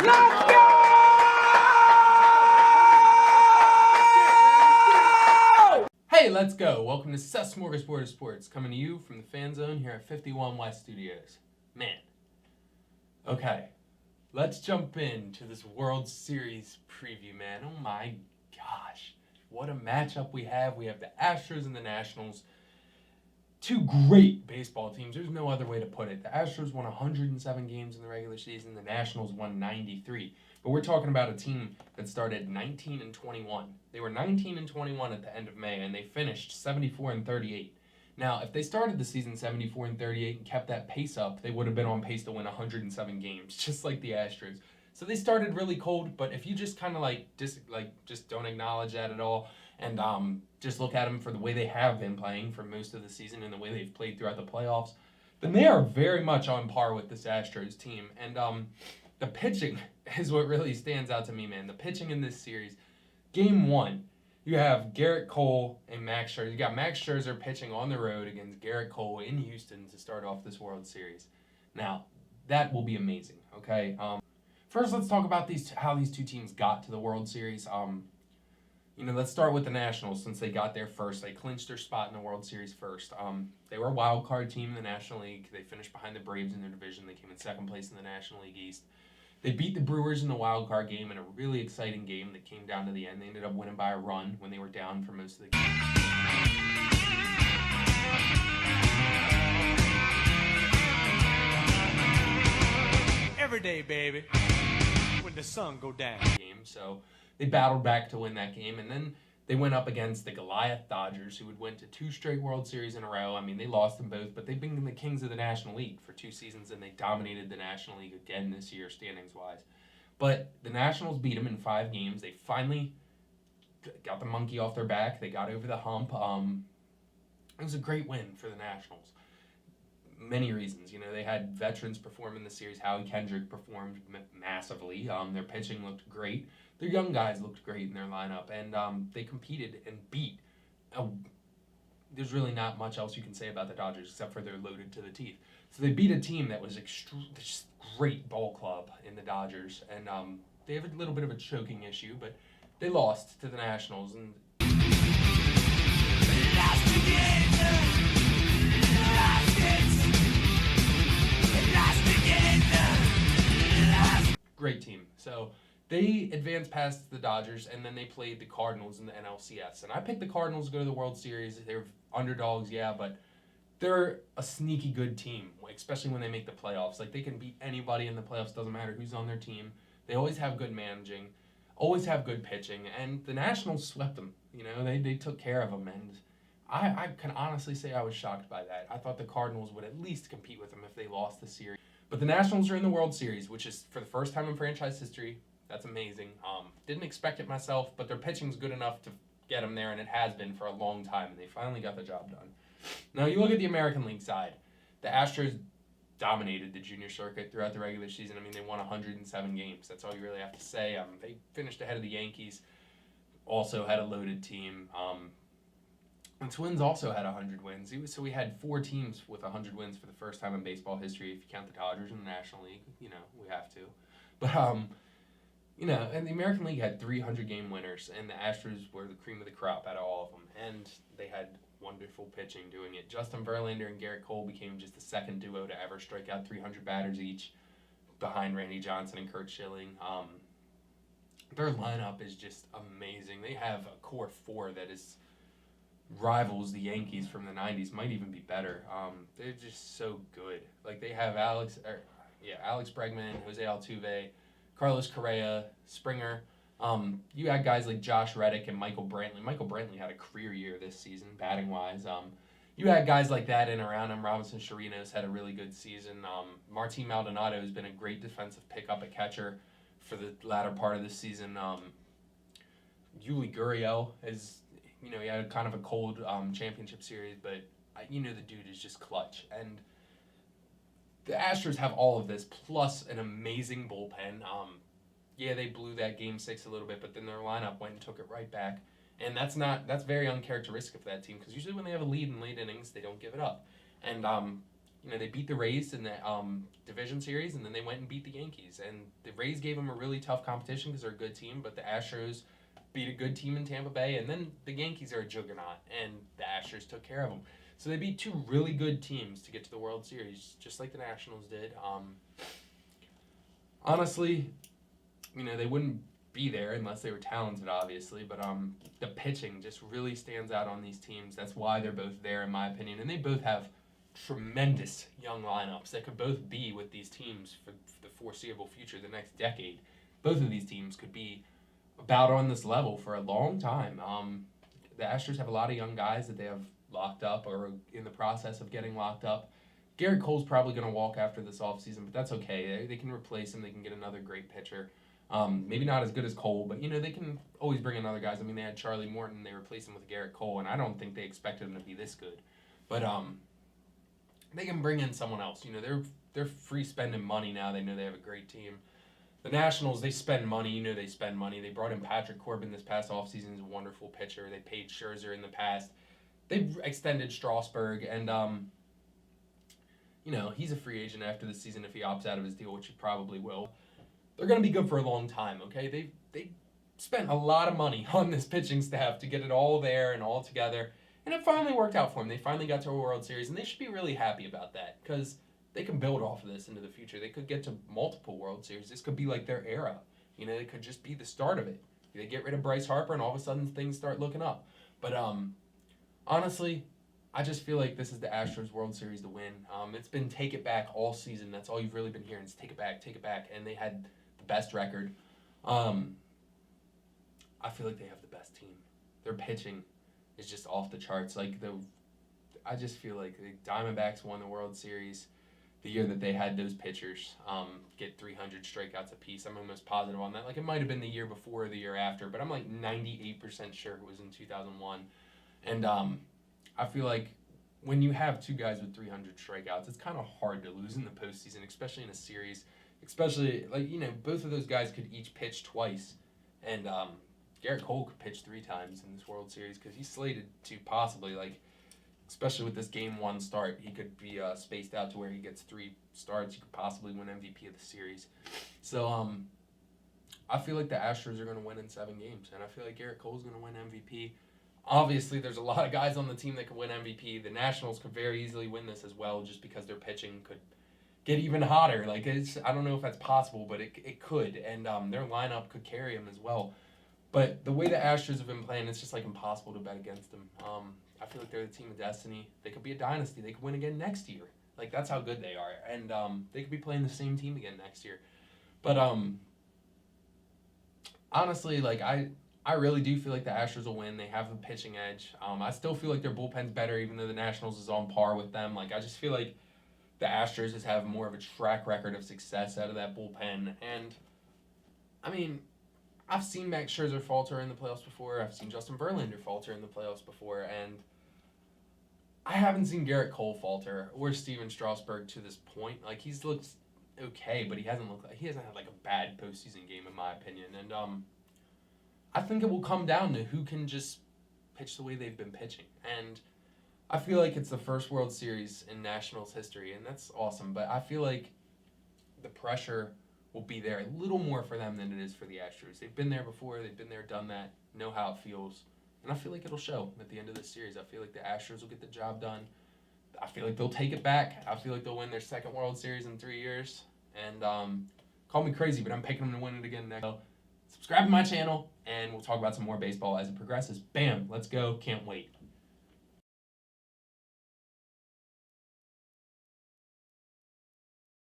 Let's go! Hey, let's go. Welcome to Seth's Smorgasbord of Sports, coming to you from the Fan Zone here at 51 West Studios. Man. Okay. Let's jump into this World Series preview, man. Oh my gosh. What a matchup we have. We have the Astros and the Nationals. Two great baseball teams. There's no other way to put it. The Astros won 107 games in the regular season. The Nationals won 93. But we're talking about a team that started 19-21. They were 19-21 at the end of May, and they finished 74-38. Now, if they started the season 74-38 and kept that pace up, they would have been on pace to win 107 games, just like the Astros. So they started really cold, but if you just kind of just don't acknowledge that at all, and just look at them for the way they have been playing for most of the season and the way they've played throughout the playoffs, then they are very much on par with this Astros team. And the pitching is what really stands out to me, man. The pitching in this series, Game 1, you have Garrett Cole and Max Scherzer. You got Max Scherzer pitching on the road against Garrett Cole in Houston to start off this World Series. Now, that will be amazing, okay? First, let's talk about how these two teams got to the World Series. Let's start with the Nationals since they got there first. They clinched their spot in the World Series first. They were a wild card team in the National League. They finished behind the Braves in their division. They came in second place in the National League East. They beat the Brewers in the wild card game in a really exciting game that came down to the end. They ended up winning by a run when they were down for most of the game. Every day, baby, when the sun go down. So they battled back to win that game, and then they went up against the Goliath Dodgers, who had went to 2 straight World Series in a row. I mean, they lost them both, but they've been the kings of the National League for 2 seasons, and they dominated the National League again this year, standings-wise. But the Nationals beat them in 5 games. They finally got the monkey off their back. They got over the hump. It was a great win for the Nationals. Many reasons. They had veterans perform in the series. Howie Kendrick performed massively. Their pitching looked great. Their young guys looked great in their lineup, and they competed and beat. There's really not much else you can say about the Dodgers except for they're loaded to the teeth. So they beat a team that was just great ball club in the Dodgers, and they have a little bit of a choking issue, but they lost to the Nationals. And great team. So they advanced past the Dodgers, and then they played the Cardinals in the NLCS. And I picked the Cardinals to go to the World Series. They're underdogs, yeah, but they're a sneaky good team, especially when they make the playoffs. Like, they can beat anybody in the playoffs, doesn't matter who's on their team. They always have good managing, always have good pitching, and the Nationals swept them. They took care of them, and I can honestly say I was shocked by that. I thought the Cardinals would at least compete with them if they lost the series. But the Nationals are in the World Series, which is for the first time in franchise history. That's amazing. Didn't expect it myself, but their pitching's good enough to get them there, and it has been for a long time, and they finally got the job done. Now, you look at the American League side. The Astros dominated the junior circuit throughout the regular season. I mean, they won 107 games. That's all you really have to say. They finished ahead of the Yankees, also had a loaded team. The Twins also had 100 wins. So we had 4 teams with 100 wins for the first time in baseball history. If you count the Dodgers in the National League, we have to. But, and the American League had 300-game winners, and the Astros were the cream of the crop out of all of them. And they had wonderful pitching doing it. Justin Verlander and Garrett Cole became just the second duo to ever strike out 300 batters each, behind Randy Johnson and Curt Schilling. Their lineup is just amazing. They have a core 4 that rivals the Yankees from the 90s, might even be better. They're just so good. Like, they have Alex Bregman, Jose Altuve, Carlos Correa, Springer. You had guys like Josh Reddick and Michael Brantley. Michael Brantley had a career year this season, batting-wise. You had guys like that in around him. Robinson Chirinos had a really good season. Martin Maldonado has been a great defensive pickup at catcher for the latter part of this season. Yuli Gurriel is, he had kind of a cold championship series, but the dude is just clutch. And the Astros have all of this, plus an amazing bullpen. They blew that Game 6 a little bit, but then their lineup went and took it right back. And that's very uncharacteristic of that team, because usually when they have a lead in late innings, they don't give it up. And they beat the Rays in the division series, and then they went and beat the Yankees. And the Rays gave them a really tough competition because they're a good team, but the Astros beat a good team in Tampa Bay, and then the Yankees are a juggernaut, and the Astros took care of them. So they beat two really good teams to get to the World Series, just like the Nationals did. Honestly, they wouldn't be there unless they were talented, obviously, but the pitching just really stands out on these teams. That's why they're both there, in my opinion, and they both have tremendous young lineups that could both be with these teams for the foreseeable future, the next decade. Both of these teams could be about on this level for a long time. The Astros have a lot of young guys that they have locked up or in the process of getting locked up. Garrett Cole's probably going to walk after this offseason, but that's okay. They can replace him. They can get another great pitcher. Maybe not as good as Cole, but, they can always bring in other guys. I mean, they had Charlie Morton. They replaced him with Garrett Cole, and I don't think they expected him to be this good. But they can bring in someone else. They're free spending money now. They know they have a great team. The Nationals, they spend money. They spend money. They brought in Patrick Corbin this past offseason. He's a wonderful pitcher. They paid Scherzer in the past. They've extended Strasburg, and, he's a free agent after the season if he opts out of his deal, which he probably will. They're going to be good for a long time, okay? They spent a lot of money on this pitching staff to get it all there and all together, and it finally worked out for them. They finally got to a World Series, and they should be really happy about that because they can build off of this into the future. They could get to multiple World Series. This could be like their era. They could just be the start of it. They get rid of Bryce Harper, and all of a sudden things start looking up. But honestly, I just feel like this is the Astros World Series to win. It's been take it back all season. That's all you've really been hearing is take it back. And they had the best record. I feel like they have the best team. Their pitching is just off the charts. I just feel like the Diamondbacks won the World Series the year that they had those pitchers get 300 strikeouts apiece. I'm almost positive on that. It might have been the year before or the year after, but I'm 98% sure it was in 2001. And I feel like when you have two guys with 300 strikeouts, it's kind of hard to lose in the postseason, especially in a series. Especially, both of those guys could each pitch twice. And Garrett Cole could pitch 3 times in this World Series because he's slated to possibly, especially with this Game 1 start, he could be spaced out to where he gets 3 starts. He could possibly win MVP of the series. So I feel like the Astros are going to win in 7 games, and I feel like Garrett Cole's going to win MVP. Obviously, there's a lot of guys on the team that could win MVP. The Nationals could very easily win this as well just because their pitching could get even hotter. I don't know if that's possible, but it could, and their lineup could carry them as well. But the way the Astros have been playing, it's just impossible to bet against them. I feel like they're the team of destiny. They could be a dynasty. They could win again next year. That's how good they are. And they could be playing the same team again next year. But honestly, I really do feel like the Astros will win. They have the pitching edge. I still feel like their bullpen's better, even though the Nationals is on par with them. I just feel like the Astros just have more of a track record of success out of that bullpen. And, I've seen Max Scherzer falter in the playoffs before. I've seen Justin Verlander falter in the playoffs before. And I haven't seen Garrett Cole falter or Steven Strasburg to this point. He's looked okay, but he hasn't had a bad postseason game, in my opinion. And I think it will come down to who can just pitch the way they've been pitching. And I feel like it's the first World Series in Nationals history, and that's awesome. But I feel like the pressure will be there a little more for them than it is for the Astros. They've been there before. They've been there, done that, know how it feels. And I feel like it'll show at the end of this series. I feel like the Astros will get the job done. I feel like they'll take it back. I feel like they'll win their second World Series in 3 years. And call me crazy, but I'm picking them to win it again next. So subscribe to my channel, and we'll talk about some more baseball as it progresses. Bam, let's go. Can't wait.